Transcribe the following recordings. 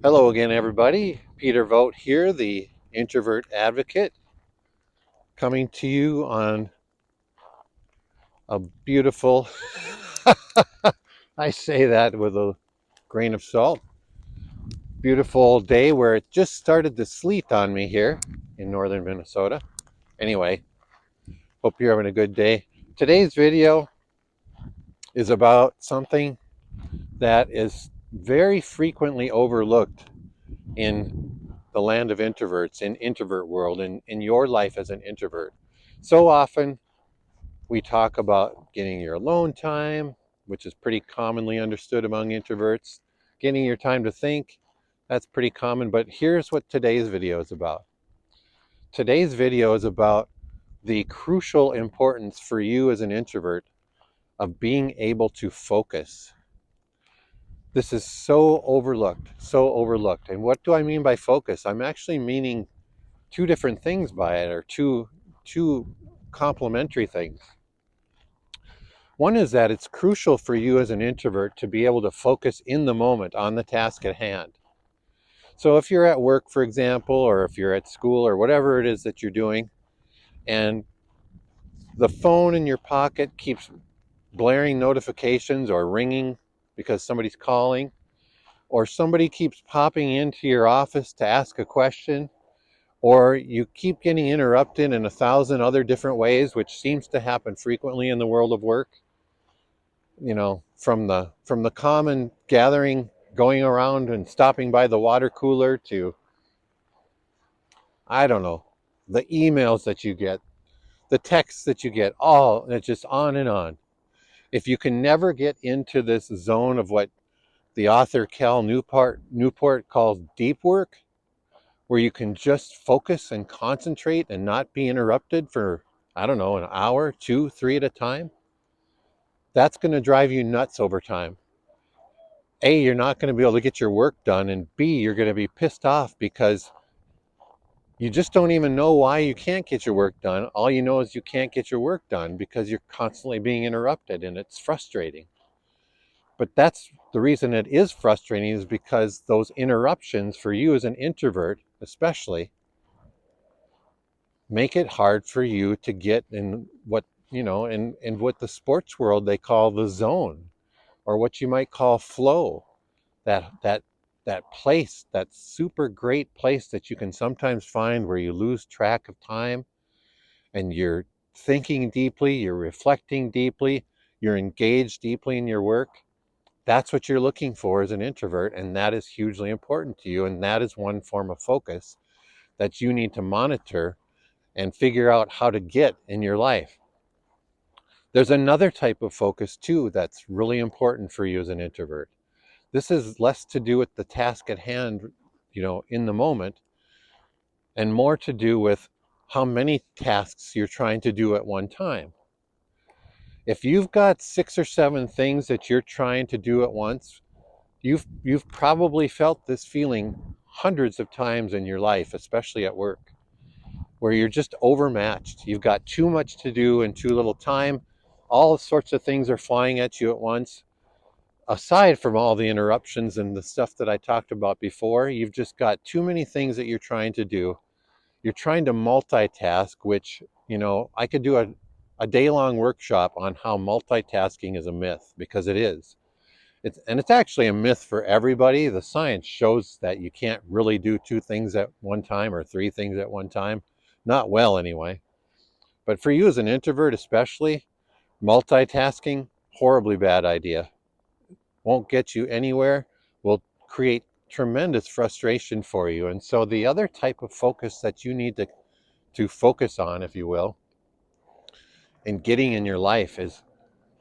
Hello again, everybody. Peter Vogt here, the introvert advocate, coming to you on a beautiful, I say that with a grain of salt, beautiful day where it just started to sleet on me here in northern Minnesota. Anyway, hope you're having a good day. Today's video is about something that is very frequently overlooked in the land of introverts, in introvert world, in your life as an introvert. So often we talk about getting your alone time, which is pretty commonly understood among introverts. Getting your time to think, that's pretty common. But here's what today's video is about. Today's video is about the crucial importance for you as an introvert of being able to focus. This is so overlooked, so overlooked. And what do I mean by focus? I'm actually meaning two different things by it, or two complementary things. One is that it's crucial for you as an introvert to be able to focus in the moment on the task at hand. So if you're at work, for example, or if you're at school or whatever it is that you're doing, and the phone in your pocket keeps blaring notifications or ringing because somebody's calling, or somebody keeps popping into your office to ask a question, or you keep getting interrupted in 1,000 other different ways, which seems to happen frequently in the world of work, from the common gathering, going around and stopping by the water cooler, to, I don't know, the emails that you get, the texts that you get, all, and it's just on and on. If you can never get into this zone of what the author Cal Newport calls deep work, where you can just focus and concentrate and not be interrupted for, I don't know, an hour, two, three at a time, that's going to drive you nuts over time. A, you're not going to be able to get your work done, and B, you're going to be pissed off because you just don't even know why you can't get your work done. All you know is you can't get your work done because you're constantly being interrupted, and it's frustrating. But that's the reason it is frustrating, is because those interruptions for you as an introvert, especially, make it hard for you to get in what, in what the sports world they call the zone, or what you might call flow. That place, that super great place that you can sometimes find where you lose track of time, and you're thinking deeply, you're reflecting deeply, you're engaged deeply in your work. That's what you're looking for as an introvert, and that is hugely important to you, and that is one form of focus that you need to monitor and figure out how to get in your life. There's another type of focus too that's really important for you as an introvert. This is less to do with the task at hand, in the moment, and more to do with how many tasks you're trying to do at one time. If you've got 6 or 7 things that you're trying to do at once, you've probably felt this feeling hundreds of times in your life, especially at work, where you're just overmatched. You've got too much to do in too little time. All sorts of things are flying at you at once. Aside from all the interruptions and the stuff that I talked about before, you've just got too many things that you're trying to do. You're trying to multitask, which, I could do a day-long workshop on how multitasking is a myth, because it is. It's actually a myth for everybody. The science shows that you can't really do 2 things at one time, or 3 things at one time. Not well, anyway. But for you as an introvert especially, multitasking, horribly bad idea. Won't get you anywhere, will create tremendous frustration for you. And so the other type of focus that you need to focus on, if you will, in getting in your life, is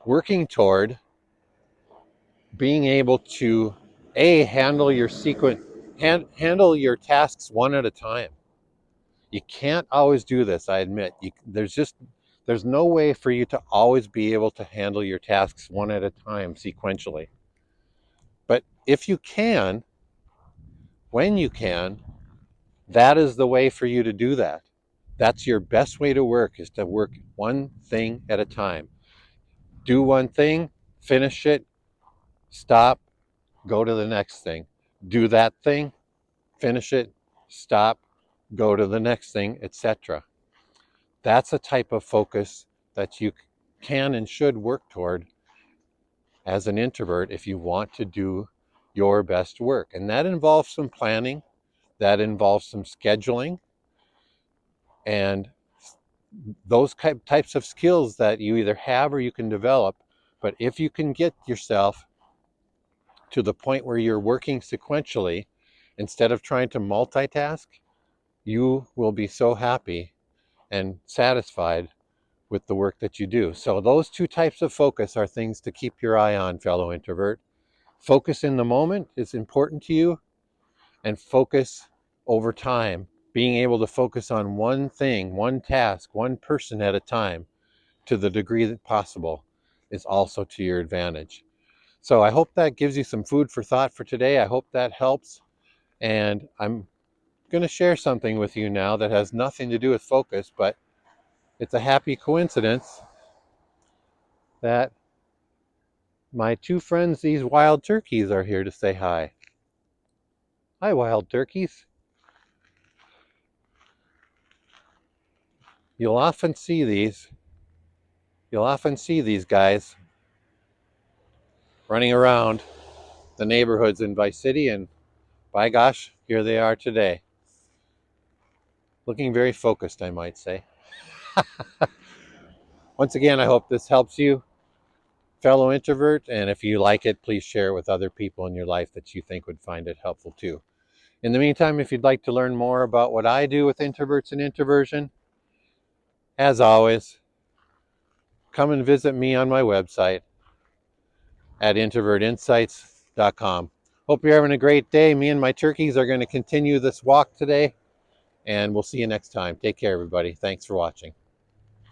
working toward being able to handle your handle your tasks one at a time. You can't always do this, I admit. There's no way for you to always be able to handle your tasks one at a time sequentially. But if you can, when you can, that is the way for you to do that. That's your best way to work, is to work one thing at a time. Do one thing, finish it, stop, go to the next thing. do that thing, finish it, stop, go to the next thing, etc. That's a type of focus that you can and should work toward as an introvert if you want to do your best work. And that involves some planning, that involves some scheduling, and those types of skills that you either have or you can develop. But if you can get yourself to the point where you're working sequentially instead of trying to multitask, you will be so happy and satisfied with the work that you do. So those two types of focus are things to keep your eye on, fellow introvert. Focus in the moment is important to you, and focus over time. Being able to focus on one thing, one task, one person at a time to the degree that possible is also to your advantage. So I hope that gives you some food for thought for today. I hope that helps. And I'm going to share something with you now that has nothing to do with focus, but it's a happy coincidence that my two friends, these wild turkeys, are here to say hi. Hi, wild turkeys. You'll often see these. You'll often see these guys running around the neighborhoods in Vice City, and by gosh, here they are today. Looking very focused, I might say. Once again, I hope this helps you, fellow introvert, and if you like it, please share it with other people in your life that you think would find it helpful too. In the meantime, if you'd like to learn more about what I do with introverts and introversion, as always, come and visit me on my website at introvertinsights.com. Hope you're having a great day. Me and my turkeys are going to continue this walk today, and we'll see you next time. Take care, everybody. Thanks for watching.